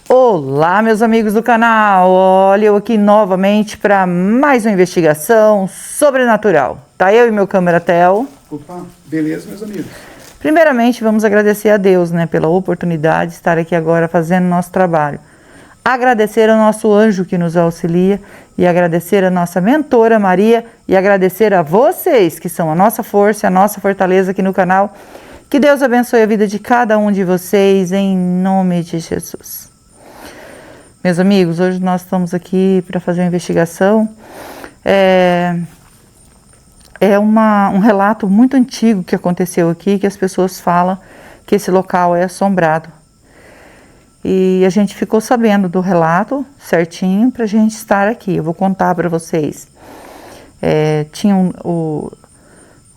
Olá, meus amigos do canal. Olha eu aqui novamente para mais uma investigação sobrenatural. Tá eu e meu câmera Tel. Opa, beleza, meus amigos? Primeiramente, vamos agradecer a Deus, né, pela oportunidade de estar aqui agora fazendo nosso trabalho. Agradecer ao nosso anjo que nos auxilia e agradecer a nossa mentora Maria e agradecer a vocês que são a nossa força, a nossa fortaleza aqui no canal. Que Deus abençoe a vida de cada um de vocês em nome de Jesus. Meus amigos, hoje nós estamos aqui para fazer uma investigação. Um relato muito antigo que aconteceu aqui, que as pessoas falam que esse local é assombrado. E a gente ficou sabendo do relato certinho para a gente estar aqui. Eu vou contar para vocês. Tinha um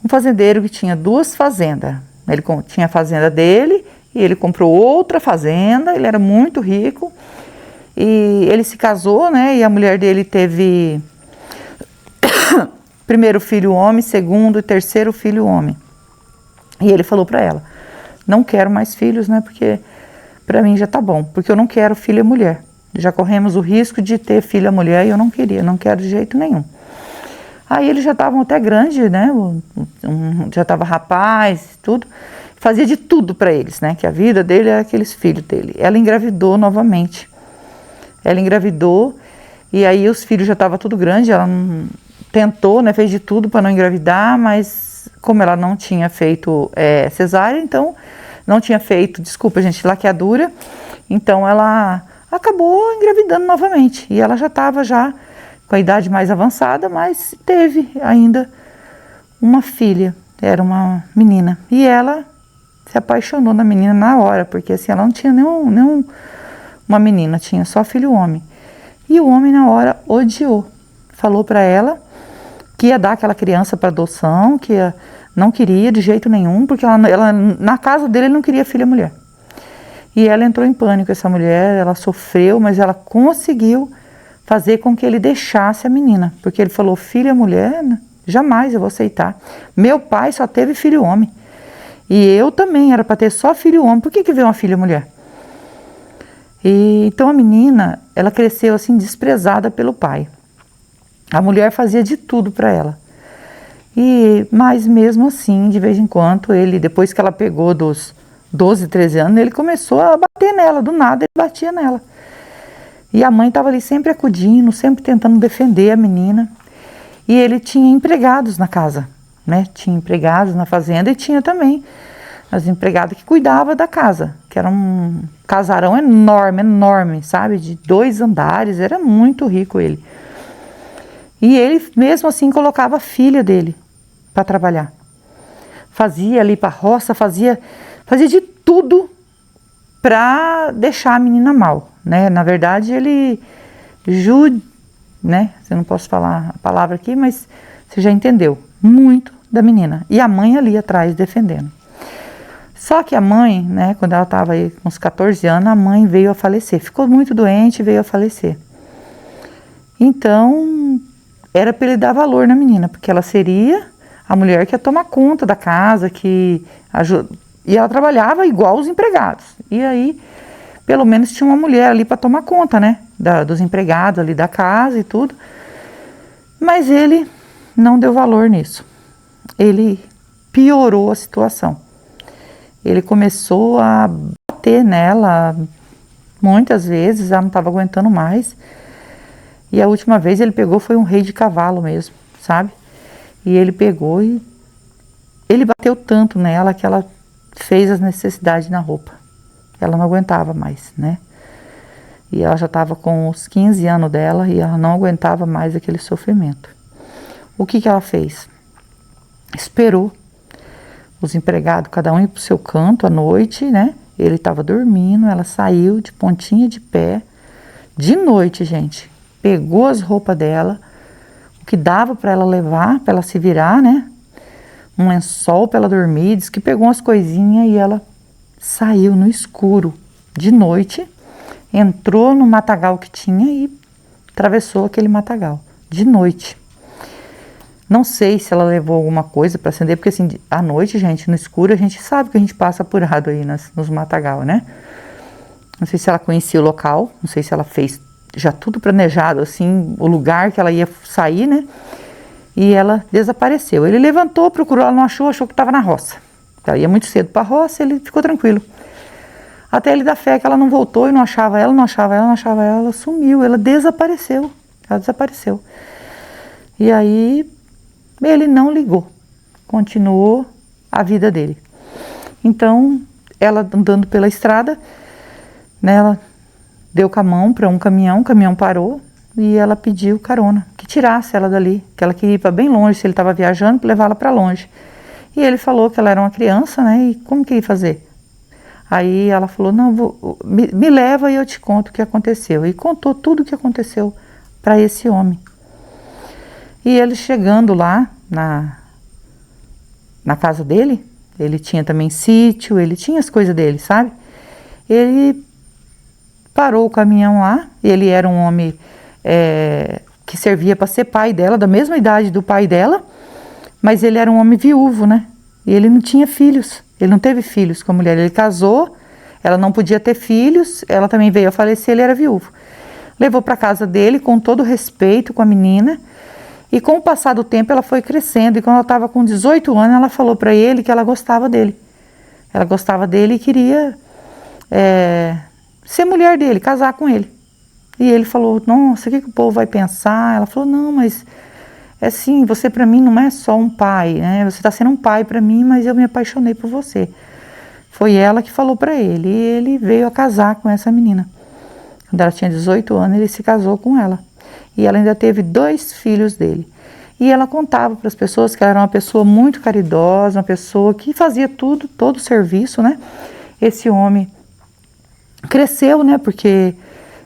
fazendeiro que tinha duas fazendas. Ele tinha a fazenda dele e ele comprou outra fazenda, ele era muito rico. E ele se casou, né? E a mulher dele teve primeiro filho homem, segundo e terceiro filho homem. E ele falou para ela: não quero mais filhos, né? Porque para mim já tá bom, porque eu não quero filha mulher. Já corremos o risco de ter filha mulher e eu não queria, não quero de jeito nenhum. Aí eles já estavam até grandes, né? Já estava rapaz, tudo. Fazia de tudo para eles, né? Que a vida dele era aqueles filhos dele. Ela engravidou novamente. Ela engravidou e aí os filhos já estavam tudo grande. Ela tentou, né, fez de tudo para não engravidar, mas como ela não tinha feito cesárea, então não tinha feito, desculpa gente, laqueadura, então ela acabou engravidando novamente. E ela já estava com a idade mais avançada, mas teve ainda uma filha, era uma menina. E ela se apaixonou na menina na hora, porque assim, ela não tinha nenhum uma menina, tinha só filho homem. E o homem na hora odiou. Falou para ela que ia dar aquela criança para adoção, que não queria de jeito nenhum, porque ela na casa dele ele não queria filha mulher. E ela entrou em pânico, essa mulher, ela sofreu, mas ela conseguiu fazer com que ele deixasse a menina, porque ele falou: filha mulher, jamais eu vou aceitar. Meu pai só teve filho homem. E eu também era para ter só filho homem. Por que veio uma filha mulher? E então a menina, ela cresceu assim desprezada pelo pai. A mulher fazia de tudo para ela. Mas mesmo assim, de vez em quando, ele, depois que ela pegou dos 12, 13 anos, ele começou a bater nela, do nada ele batia nela. E a mãe estava ali sempre acudindo, sempre tentando defender a menina. E ele tinha empregados na casa, né? Tinha empregados na fazenda e tinha também as empregadas que cuidavam da casa, que era um casarão enorme, sabe? De 2 andares, era muito rico ele. E ele mesmo assim colocava a filha dele para trabalhar. Fazia ali para a roça, fazia de tudo para deixar a menina mal, né? Na verdade ele né? Eu não posso falar a palavra aqui, mas você já entendeu, muito da menina. E a mãe ali atrás defendendo. Só que a mãe, né, quando ela estava aí com uns 14 anos, a mãe veio a falecer. Ficou muito doente e veio a falecer. Então, era para ele dar valor na menina, porque ela seria a mulher que ia tomar conta da casa, que ajuda. E ela trabalhava igual os empregados. E aí, pelo menos tinha uma mulher ali para tomar conta, né, dos empregados ali da casa e tudo. Mas ele não deu valor nisso. Ele piorou a situação. Ele começou a bater nela muitas vezes, ela não estava aguentando mais. E a última vez ele pegou foi um rei de cavalo mesmo, sabe? E ele pegou e ele bateu tanto nela que ela fez as necessidades na roupa. Ela não aguentava mais, né? E ela já estava com os 15 anos dela e ela não aguentava mais aquele sofrimento. O que ela fez? Esperou os empregados, cada um ir para o seu canto à noite, né? Ele estava dormindo, ela saiu de pontinha de pé, de noite, gente. Pegou as roupas dela, o que dava para ela levar, para ela se virar, né? Um lençol para ela dormir, disse que pegou umas coisinhas e ela saiu no escuro, de noite, entrou no matagal que tinha e atravessou aquele matagal, de noite. Não sei se ela levou alguma coisa para acender, porque assim, à noite, gente, no escuro, a gente sabe que a gente passa apurado aí nos matagal, né? Não sei se ela conhecia o local, não sei se ela fez já tudo planejado, assim, o lugar que ela ia sair, né? E ela desapareceu. Ele levantou, procurou, ela não achou, achou que estava na roça. Ela ia muito cedo para a roça, ele ficou tranquilo. Até ele dar fé que ela não voltou e não achava ela, não achava ela, não achava ela, ela sumiu, ela desapareceu. Ela desapareceu. E aí ele não ligou, continuou a vida dele. Então, ela andando pela estrada, né, ela deu com a mão para um caminhão, o caminhão parou e ela pediu carona, que tirasse ela dali, que ela queria ir para bem longe, se ele estava viajando, para levar ela para longe. E ele falou que ela era uma criança, né, e como que ia fazer? Aí ela falou, não, me leva e eu te conto o que aconteceu. E contou tudo o que aconteceu para esse homem. E ele chegando lá na casa dele, ele tinha também sítio, ele tinha as coisas dele, sabe? Ele parou o caminhão lá, ele era um homem que servia para ser pai dela, da mesma idade do pai dela, mas ele era um homem viúvo, né? E ele não tinha filhos, ele não teve filhos com a mulher, ele casou, ela não podia ter filhos, ela também veio a falecer, ele era viúvo. Levou para casa dele com todo respeito com a menina, e com o passar do tempo ela foi crescendo, e quando ela estava com 18 anos, ela falou para ele que ela gostava dele. Ela gostava dele e queria ser mulher dele, casar com ele. E ele falou, nossa, o que o povo vai pensar? Ela falou, não, mas é assim, você para mim não é só um pai, né? Você está sendo um pai para mim, mas eu me apaixonei por você. Foi ela que falou para ele, e ele veio a casar com essa menina. Quando ela tinha 18 anos, ele se casou com ela. E ela ainda teve 2 filhos dele. E ela contava para as pessoas que ela era uma pessoa muito caridosa, uma pessoa que fazia tudo, todo o serviço, né? Esse homem cresceu, né? Porque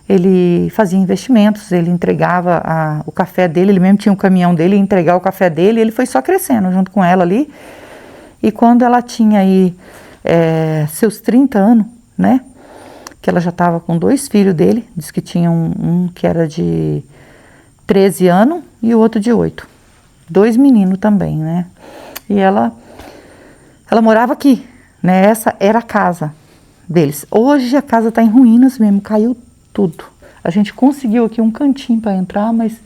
ele fazia investimentos, ele entregava o café dele, ele mesmo tinha um caminhão dele, ia entregar o café dele, e ele foi só crescendo junto com ela ali. E quando ela tinha aí seus 30 anos, né? Que ela já estava com 2 filhos dele, diz que tinha um que era de 13 anos e o outro de 8. 2 meninos também, né? E ela morava aqui, né? Essa era a casa deles. Hoje a casa está em ruínas mesmo, caiu tudo. A gente conseguiu aqui um cantinho para entrar, mas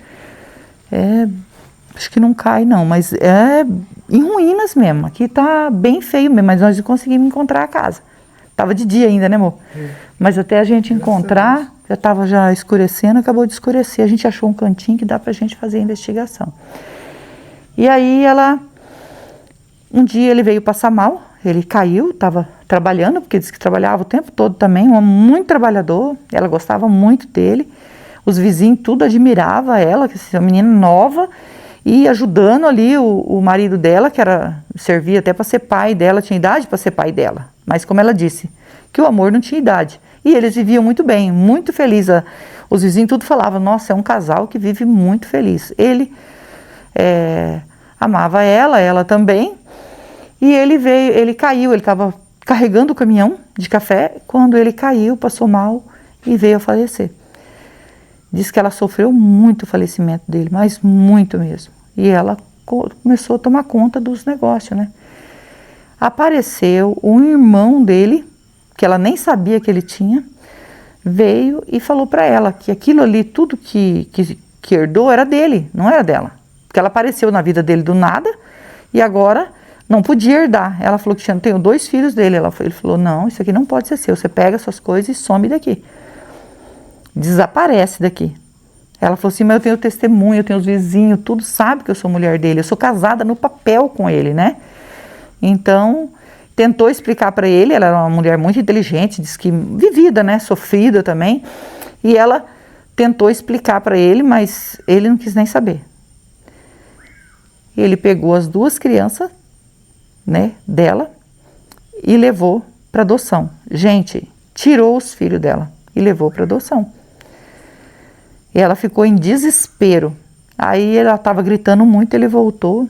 acho que não cai não, mas é em ruínas mesmo. Aqui tá bem feio mesmo, mas nós conseguimos encontrar a casa. Tava de dia ainda, né, amor? Mas até a gente encontrar, já estava já escurecendo, acabou de escurecer. A gente achou um cantinho que dá pra gente fazer a investigação. E aí um dia ele veio passar mal, ele caiu, estava trabalhando, porque disse que trabalhava o tempo todo também, um homem muito trabalhador, ela gostava muito dele, os vizinhos tudo admirava ela, que é uma menina nova, e ajudando ali o marido dela, que servia até para ser pai dela, tinha idade para ser pai dela, mas como ela disse, que o amor não tinha idade, e eles viviam muito bem, muito felizes, os vizinhos tudo falavam, nossa, é um casal que vive muito feliz. Ele amava ela também, e ele caiu, ele estava carregando o caminhão de café, quando ele caiu, passou mal e veio a falecer. Diz que ela sofreu muito o falecimento dele, mas muito mesmo. E ela começou a tomar conta dos negócios, né? Apareceu um irmão dele, que ela nem sabia que ele tinha, veio e falou para ela que aquilo ali, tudo que herdou era dele, não era dela. Porque ela apareceu na vida dele do nada e agora não podia herdar. Ela falou que tenho 2 filhos dele. Ele falou, não, isso aqui não pode ser seu. Você pega suas coisas e some daqui. Desaparece daqui. Ela falou assim, mas eu tenho testemunho, eu tenho os vizinhos, tudo sabe que eu sou mulher dele. Eu sou casada no papel com ele, né? Então, tentou explicar para ele. Ela era uma mulher muito inteligente, disse que vivida, né? Sofrida também. E ela tentou explicar para ele, mas ele não quis nem saber. Ele pegou as 2 crianças, né, dela e levou para adoção. Gente, tirou os filhos dela e levou para adoção. E ela ficou em desespero. Aí ela estava gritando muito, ele voltou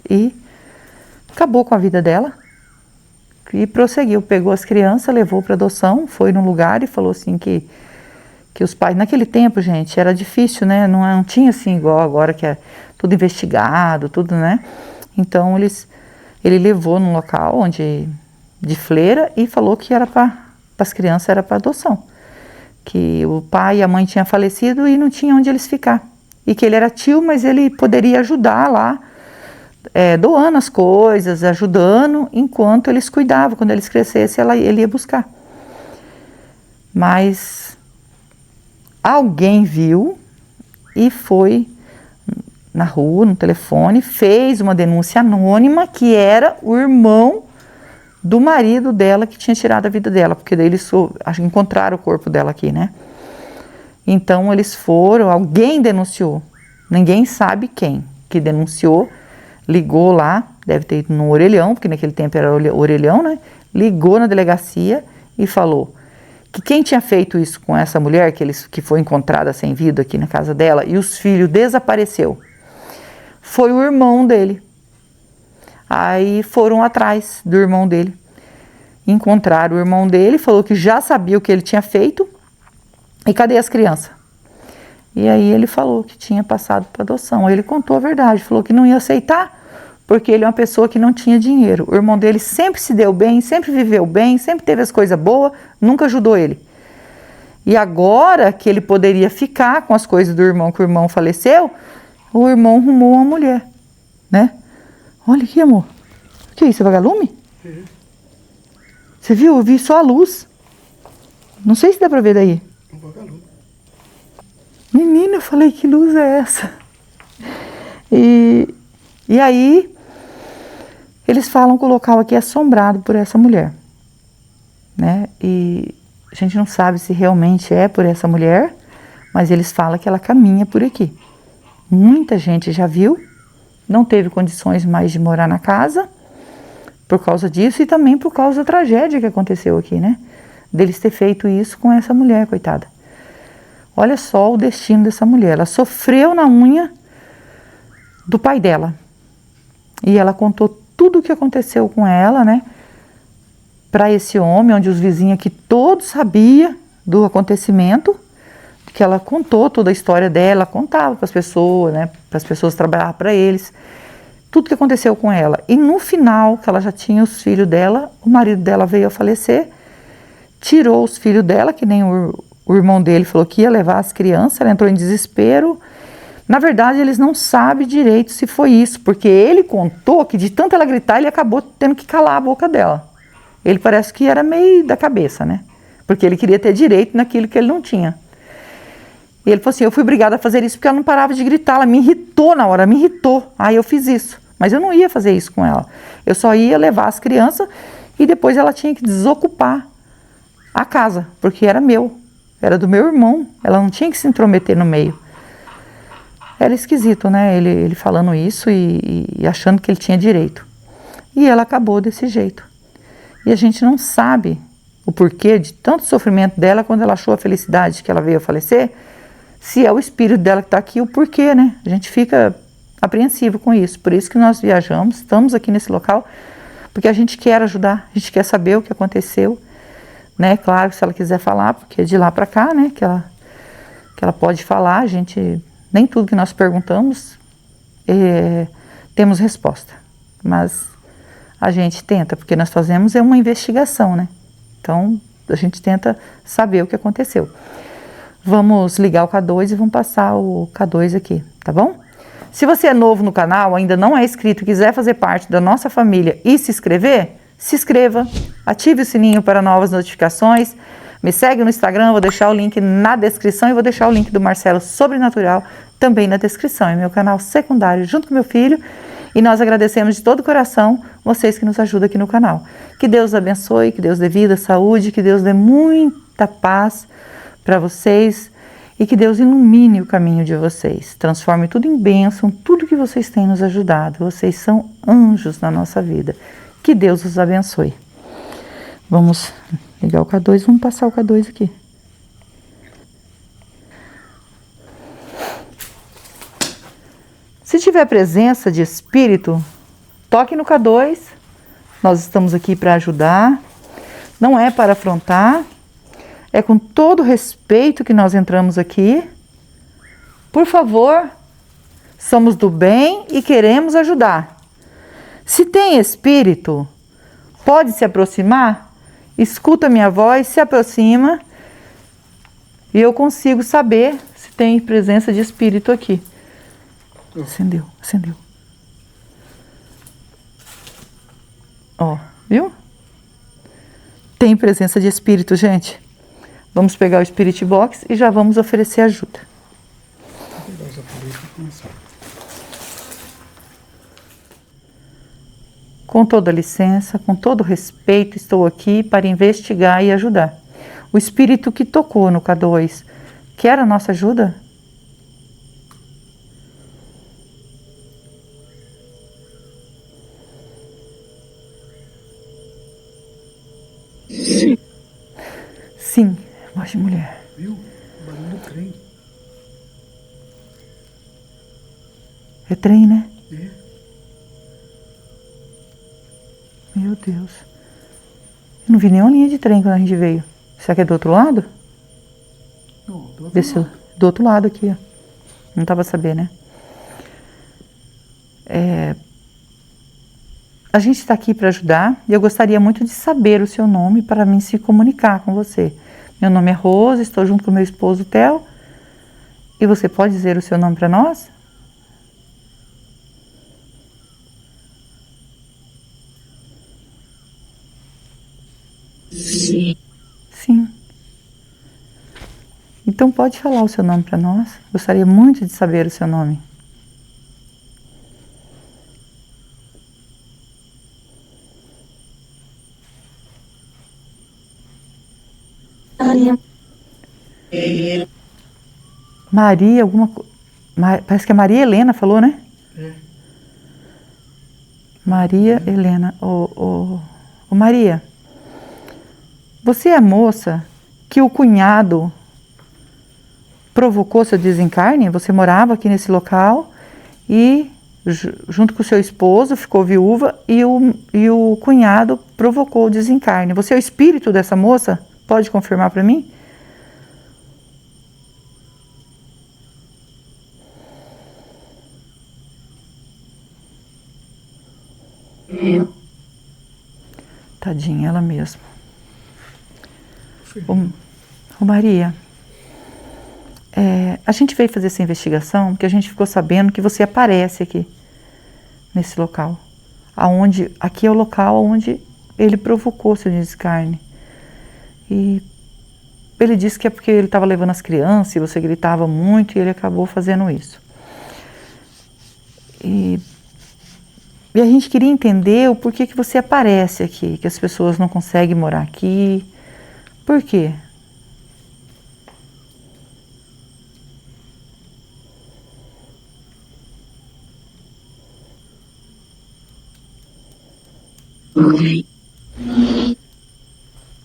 e acabou com a vida dela e prosseguiu. Pegou as crianças, levou para adoção, foi num lugar e falou assim que os pais, naquele tempo, gente, era difícil, né? Não tinha assim igual agora que é tudo investigado, tudo, né? Então ele levou num local de fleira e falou que era para para as crianças era para adoção. Que o pai e a mãe tinham falecido e não tinha onde eles ficar. E que ele era tio, mas ele poderia ajudar lá, doando as coisas, ajudando, enquanto eles cuidavam. Quando eles crescessem, ele ia buscar. Mas alguém viu e foi na rua, no telefone, fez uma denúncia anônima que era o irmão do marido dela que tinha tirado a vida dela, porque daí eles encontraram o corpo dela aqui, né? Então eles foram, alguém denunciou, ninguém sabe quem que denunciou, ligou lá, deve ter ido no Orelhão, porque naquele tempo era Orelhão, né? Ligou na delegacia e falou que quem tinha feito isso com essa mulher, que foi encontrada sem vida aqui na casa dela, e os filhos desapareceu, foi o irmão dele. Aí foram atrás do irmão dele, encontraram o irmão dele, falou que já sabia o que ele tinha feito, e cadê as crianças? E aí ele falou que tinha passado para adoção. Aí ele contou a verdade, falou que não ia aceitar, porque ele é uma pessoa que não tinha dinheiro. O irmão dele sempre se deu bem, sempre viveu bem, sempre teve as coisas boas, nunca ajudou ele. E agora que ele poderia ficar com as coisas do irmão, que o irmão faleceu, o irmão arrumou uma mulher, né? Olha aqui, amor. O que é isso? É vagalume? Uhum. Você viu? Eu vi só a luz. Não sei se dá pra ver daí. Um vagalume. Menina, eu falei, que luz é essa? E aí, eles falam que o local aqui é assombrado por essa mulher, né? E a gente não sabe se realmente é por essa mulher, mas eles falam que ela caminha por aqui. Muita gente já viu, não teve condições mais de morar na casa por causa disso e também por causa da tragédia que aconteceu aqui, né? Deles ter feito isso com essa mulher, coitada. Olha só o destino dessa mulher. Ela sofreu na unha do pai dela. E ela contou tudo o que aconteceu com ela, né? Para esse homem, onde os vizinhos aqui todos sabiam do acontecimento, que ela contou toda a história dela, contava para as pessoas, né? Para as pessoas trabalhar para eles. Tudo que aconteceu com ela. E no final, que ela já tinha os filhos dela, o marido dela veio a falecer, tirou os filhos dela, que nem o irmão dele falou que ia levar as crianças, ela entrou em desespero. Na verdade, eles não sabem direito se foi isso, porque ele contou que de tanto ela gritar, ele acabou tendo que calar a boca dela. Ele parece que era meio da cabeça, né? Porque ele queria ter direito naquilo que ele não tinha. E ele falou assim, eu fui obrigada a fazer isso porque ela não parava de gritar, ela me irritou na hora, me irritou. Aí eu fiz isso, mas eu não ia fazer isso com ela. Eu só ia levar as crianças e depois ela tinha que desocupar a casa, porque era meu, era do meu irmão, ela não tinha que se intrometer no meio. Era esquisito, né, ele falando isso e achando que ele tinha direito. E ela acabou desse jeito. E a gente não sabe o porquê de tanto sofrimento dela quando ela achou a felicidade que ela veio a falecer, se é o espírito dela que está aqui, o porquê, né? A gente fica apreensivo com isso. Por isso que nós viajamos, estamos aqui nesse local, porque a gente quer ajudar, a gente quer saber o que aconteceu, né? Claro que se ela quiser falar, porque é de lá para cá, né? Que ela pode falar, a gente, nem tudo que nós perguntamos temos resposta, mas a gente tenta, porque nós fazemos uma investigação, né? Então, a gente tenta saber o que aconteceu. Vamos ligar o K2 e vamos passar o K2 aqui, tá bom? Se você é novo no canal, ainda não é inscrito e quiser fazer parte da nossa família e se inscrever, se inscreva, ative o sininho para novas notificações, me segue no Instagram, vou deixar o link na descrição e vou deixar o link do Marcelo Sobrenatural também na descrição. É meu canal secundário junto com meu filho e nós agradecemos de todo o coração vocês que nos ajudam aqui no canal. Que Deus abençoe, que Deus dê vida, saúde, que Deus dê muita paz para vocês e que Deus ilumine o caminho de vocês, transforme tudo em bênção, tudo que vocês têm nos ajudado, vocês são anjos na nossa vida, que Deus os abençoe. Vamos ligar o K2, vamos passar o K2 aqui. Se tiver presença de espírito, toque no K2, nós estamos aqui para ajudar, não é para afrontar. É com todo respeito que nós entramos aqui. Por favor, somos do bem e queremos ajudar. Se tem espírito, pode se aproximar escuta a minha voz, se aproxima e eu consigo saber se tem presença de espírito aqui. Acendeu, acendeu. Ó, viu? Tem presença de espírito, gente. Vamos pegar o Spirit Box e já vamos oferecer ajuda. Vou pegar os aparelhos para começar. Com toda licença, com todo respeito, estou aqui para investigar e ajudar. O espírito que tocou no K2 quer a nossa ajuda? Sim, voz de mulher. Viu? O barulho do trem. É trem, né? É. Meu Deus. Eu não vi nenhuma linha de trem quando a gente veio. Será que é do outro lado? Não, do outro Desceu. lado. Do outro lado aqui, ó. Não dá pra saber, né? A gente está aqui para ajudar e eu gostaria muito de saber o seu nome para mim se comunicar com você. Meu nome é Rose, estou junto com meu esposo Theo. E você pode dizer o seu nome para nós? Sim. Então pode falar o seu nome para nós. Gostaria muito de saber o seu nome. Maria, alguma coisa. Parece que é Maria Helena falou, né? É. Maria Helena. Ô, Maria, você é a moça que o cunhado provocou seu desencarne? Você morava aqui nesse local e, junto com o seu esposo, ficou viúva e o cunhado provocou o desencarne. Você é o espírito dessa moça? Pode confirmar para mim? Tadinha, ela mesma. Ô Maria, a gente veio fazer essa investigação porque a gente ficou sabendo que você aparece aqui, nesse local. Aqui é o local onde ele provocou seu descarne. E ele disse que é porque ele estava levando as crianças e você gritava muito e ele acabou fazendo isso. E a gente queria entender o porquê que você aparece aqui, que as pessoas não conseguem morar aqui. Por quê?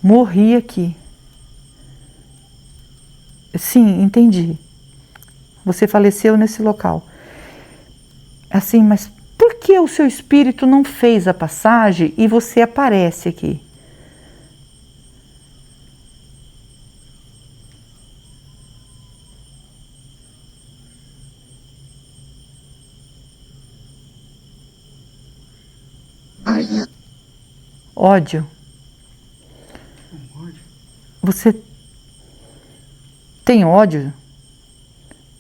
Morri aqui. Sim, entendi. Você faleceu nesse local. Assim, mas por que o seu espírito não fez a passagem e você aparece aqui? Ódio. Você tem ódio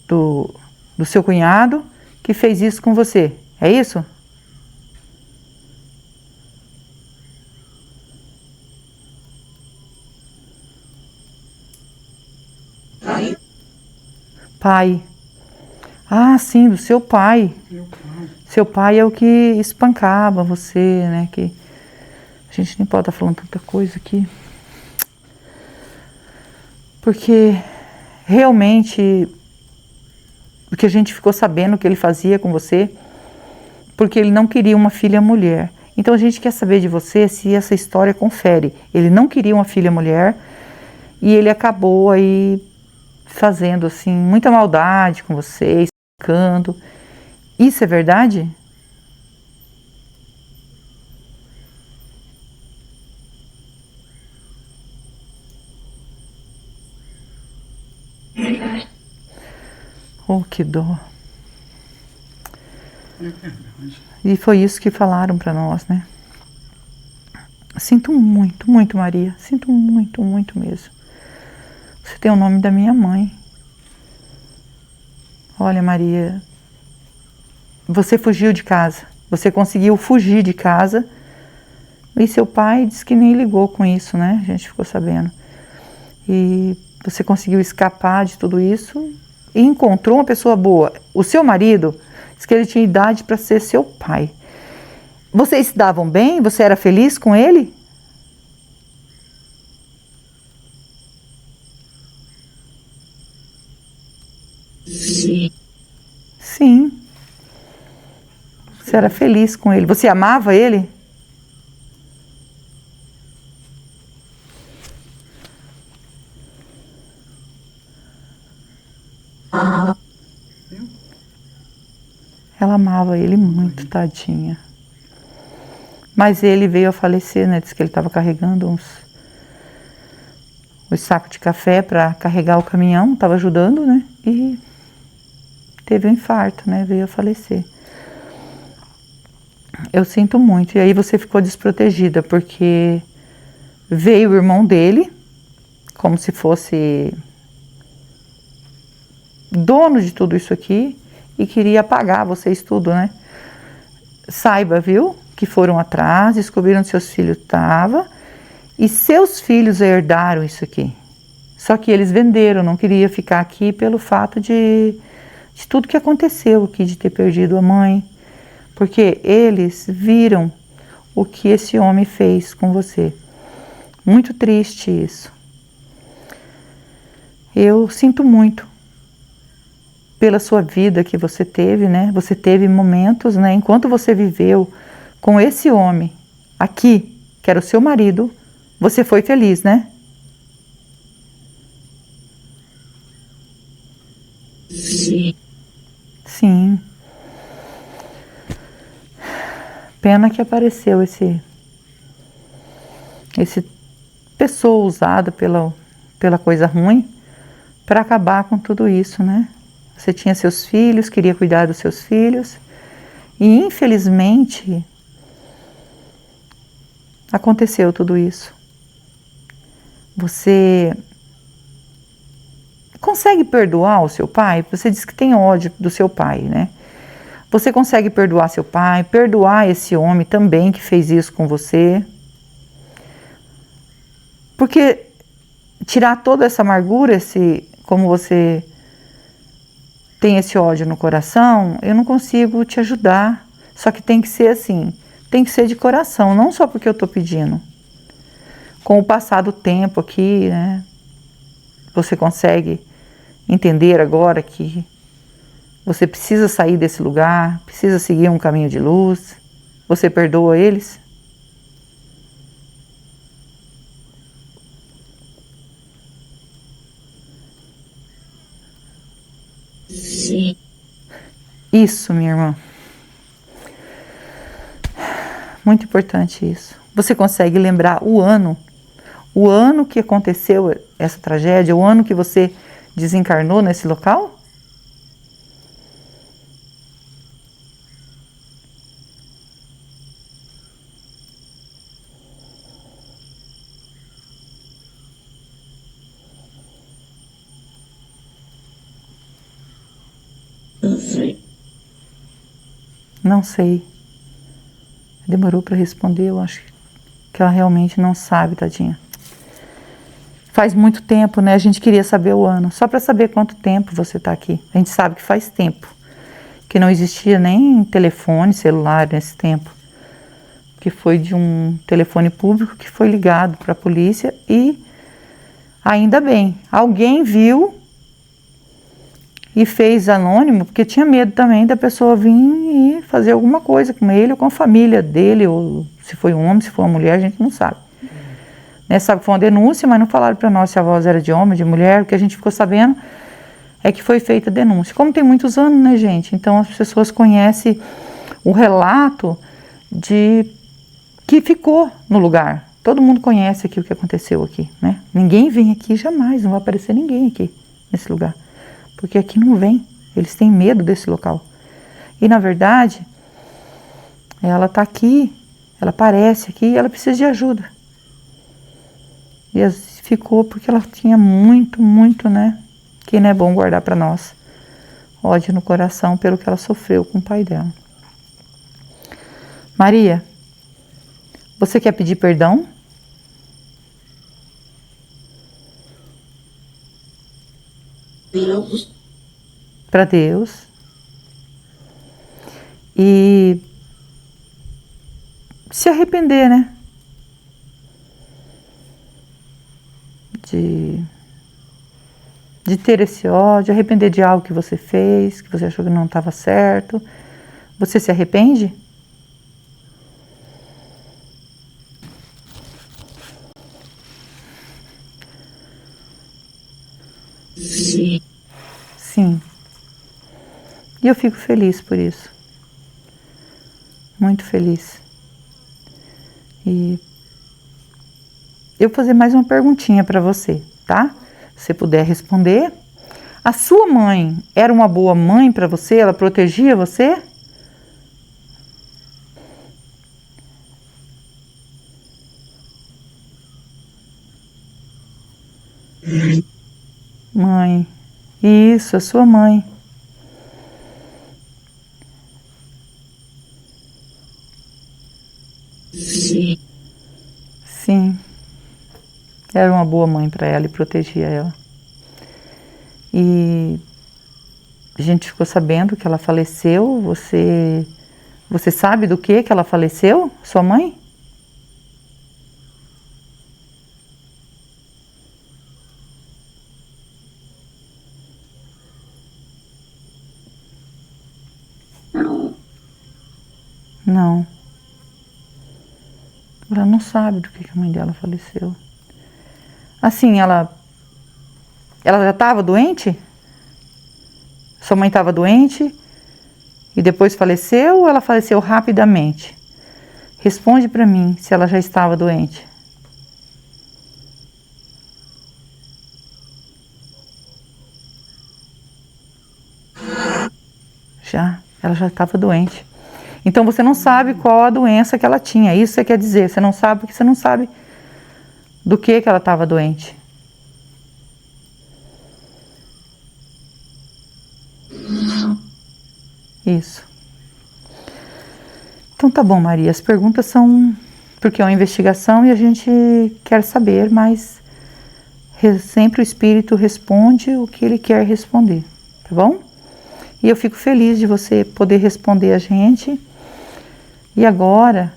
do seu cunhado que fez isso com você, é isso? Pai. Ah, sim, do seu pai. Meu pai. Seu pai é o que espancava você, né? Que a gente nem pode estar falando tanta coisa aqui. Porque realmente o que a gente ficou sabendo que ele fazia com você, porque ele não queria uma filha mulher. Então a gente quer saber de você se essa história confere. Ele não queria uma filha mulher e ele acabou aí fazendo assim muita maldade com você, espancando. Isso é verdade? Oh, que dó. É verdade. E foi isso que falaram para nós, né? Sinto muito, muito, Maria. Sinto muito, muito mesmo. Você tem o nome da minha mãe. Olha, Maria, você fugiu de casa. Você conseguiu fugir de casa. E seu pai disse que nem ligou com isso, né? A gente ficou sabendo. E você conseguiu escapar de tudo isso e encontrou uma pessoa boa. O seu marido disse que ele tinha idade para ser seu pai. Vocês se davam bem? Você era feliz com ele? Sim. Sim. Você era feliz com ele. Você amava ele? Ela amava ele muito, tadinha. Mas ele veio a falecer, né? Diz que ele estava carregando os sacos de café para carregar o caminhão, estava ajudando, né? E teve um infarto, né? Veio a falecer. Eu sinto muito. E aí você ficou desprotegida, porque veio o irmão dele, como se fosse dono de tudo isso aqui, e queria apagar vocês tudo, né? Saiba, viu? Que foram atrás, descobriram onde seus filhos estavam, e seus filhos herdaram isso aqui. Só que eles venderam, não queria ficar aqui pelo fato de tudo que aconteceu aqui, de ter perdido a mãe, porque eles viram o que esse homem fez com você. Muito triste isso. Eu sinto muito pela sua vida que você teve, né? Você teve momentos, né? Enquanto você viveu com esse homem aqui, que era o seu marido, você foi feliz, né? Sim. Sim. Pena que apareceu esse pessoa usada pela coisa ruim para acabar com tudo isso, né? Você tinha seus filhos, queria cuidar dos seus filhos e infelizmente aconteceu tudo isso. Você consegue perdoar o seu pai? Você diz que tem ódio do seu pai, né? Você consegue perdoar seu pai, perdoar esse homem também que fez isso com você? Porque tirar toda essa amargura, como você tem esse ódio no coração, eu não consigo te ajudar. Só que tem que ser assim, tem que ser de coração, não só porque eu estou pedindo. Com o passar do tempo aqui, né, você consegue entender agora que você precisa sair desse lugar, precisa seguir um caminho de luz. Você perdoa eles? Sim. Isso, minha irmã. Muito importante isso. Você consegue lembrar o ano que aconteceu essa tragédia, o ano que você desencarnou nesse local? Não sei. Não sei. Demorou para responder, eu acho que ela realmente não sabe, tadinha. Faz muito tempo, né? A gente queria saber o ano, só para saber quanto tempo você está aqui. A gente sabe que faz tempo, que não existia nem telefone, celular nesse tempo, que foi de um telefone público que foi ligado para a polícia e ainda bem, alguém viu e fez anônimo, porque tinha medo também da pessoa vir e fazer alguma coisa com ele ou com a família dele, ou se foi um homem, se foi uma mulher, a gente não sabe. Né, sabe que foi uma denúncia, mas não falaram para nós se a voz era de homem, de mulher. O que a gente ficou sabendo é que foi feita a denúncia. Como tem muitos anos, né, gente? Então as pessoas conhecem o relato de que ficou no lugar. Todo mundo conhece aqui o que aconteceu aqui, né? Ninguém vem aqui jamais, não vai aparecer ninguém aqui nesse lugar. Porque aqui não vem, eles têm medo desse local. E na verdade, ela está aqui Ela aparece aqui e ela precisa de ajuda. E ficou porque ela tinha muito, muito, né? Que não é bom guardar para nós. Ódio no coração pelo que ela sofreu com o pai dela. Maria, você quer pedir perdão? Deus. Para Deus. E se arrepender, né? De ter esse ódio, arrepender de algo que você fez, que você achou que não estava certo. Você se arrepende? Sim. Sim. E eu fico feliz por isso. Muito feliz. E eu vou fazer mais uma perguntinha para você, tá? Se você puder responder. A sua mãe era uma boa mãe para você? Ela protegia você? Mãe. Isso, a sua mãe. Sim. Sim. Era uma boa mãe para ela e protegia ela. E a gente ficou sabendo que ela faleceu. Você sabe do que ela faleceu? Sua mãe? Não. Não. Ela não sabe do que a mãe dela faleceu. Assim, ela já estava doente? Sua mãe estava doente e depois faleceu ou ela faleceu rapidamente? Responde para mim se ela já estava doente. Ela já estava doente. Então você não sabe qual a doença que ela tinha. Isso você quer dizer, você não sabe porque você não sabe do que ela estava doente. Isso. Então tá bom, Maria. As perguntas são porque é uma investigação e a gente quer saber, mas sempre o Espírito responde o que ele quer responder, tá bom? E eu fico feliz de você poder responder a gente. E agora,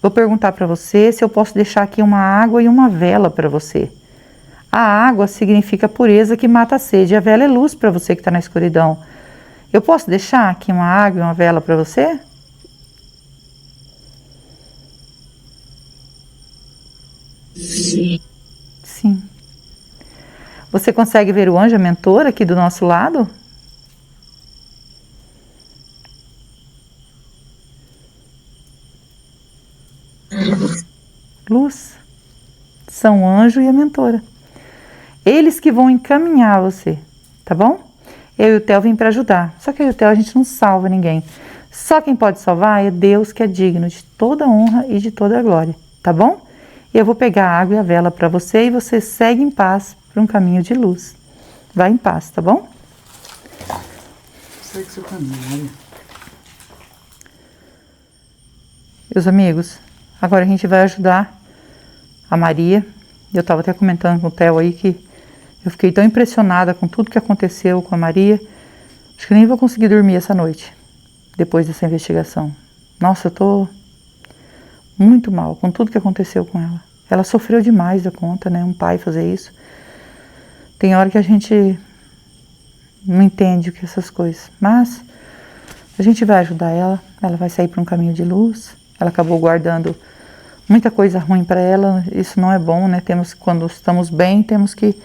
vou perguntar para você se eu posso deixar aqui uma água e uma vela para você. A água significa pureza que mata a sede. A vela é luz para você que está na escuridão. Eu posso deixar aqui uma água e uma vela para você? Sim. Sim. Você consegue ver o anjo mentor aqui do nosso lado? Luz. São o anjo e a mentora. Eles que vão encaminhar você, tá bom? Eu e o Theo vim para ajudar. Só que eu e o Theo a gente não salva ninguém. Só quem pode salvar é Deus, que é digno de toda honra e de toda glória, tá bom? Eu vou pegar a água e a vela para você e você segue em paz para um caminho de luz. Vai em paz, tá bom? Segue seu caminho, Maria. Meus amigos, agora a gente vai ajudar a Maria. Eu estava até comentando com o Theo aí que eu fiquei tão impressionada com tudo que aconteceu com a Maria. Acho que nem vou conseguir dormir essa noite, depois dessa investigação. Nossa, eu tô muito mal com tudo que aconteceu com ela. Ela sofreu demais da conta, né? Um pai fazer isso. Tem hora que a gente não entende o que é essas coisas. Mas a gente vai ajudar ela. Ela vai sair para um caminho de luz. Ela acabou guardando muita coisa ruim para ela. Isso não é bom, né? Quando estamos bem, temos que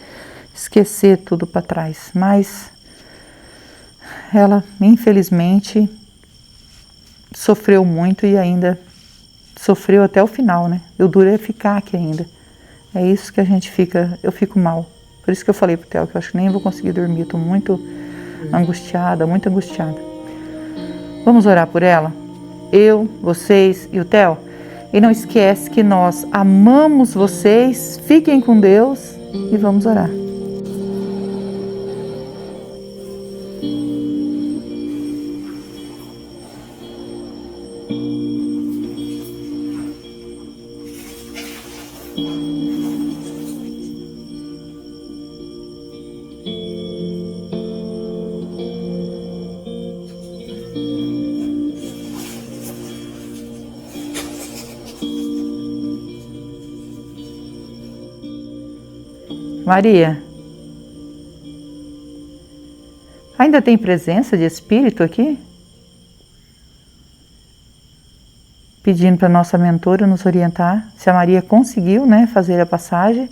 esquecer tudo para trás. Mas ela, infelizmente, sofreu muito e ainda sofreu até o final, né? O duro é ficar aqui ainda. É isso que a gente fica, eu fico mal. Por isso que eu falei pro Theo que eu acho que nem vou conseguir dormir. Estou muito angustiada, muito angustiada. Vamos orar por ela? eu, vocês e o Theo. E não esquece que nós amamos vocês, fiquem com Deus e vamos orar. Maria, ainda tem presença de espírito aqui? Pedindo para nossa mentora nos orientar se a Maria conseguiu, né, fazer a passagem.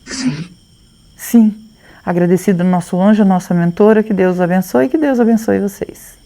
Sim. Sim. Agradecido ao nosso anjo, a nossa mentora, que Deus abençoe e que Deus abençoe vocês.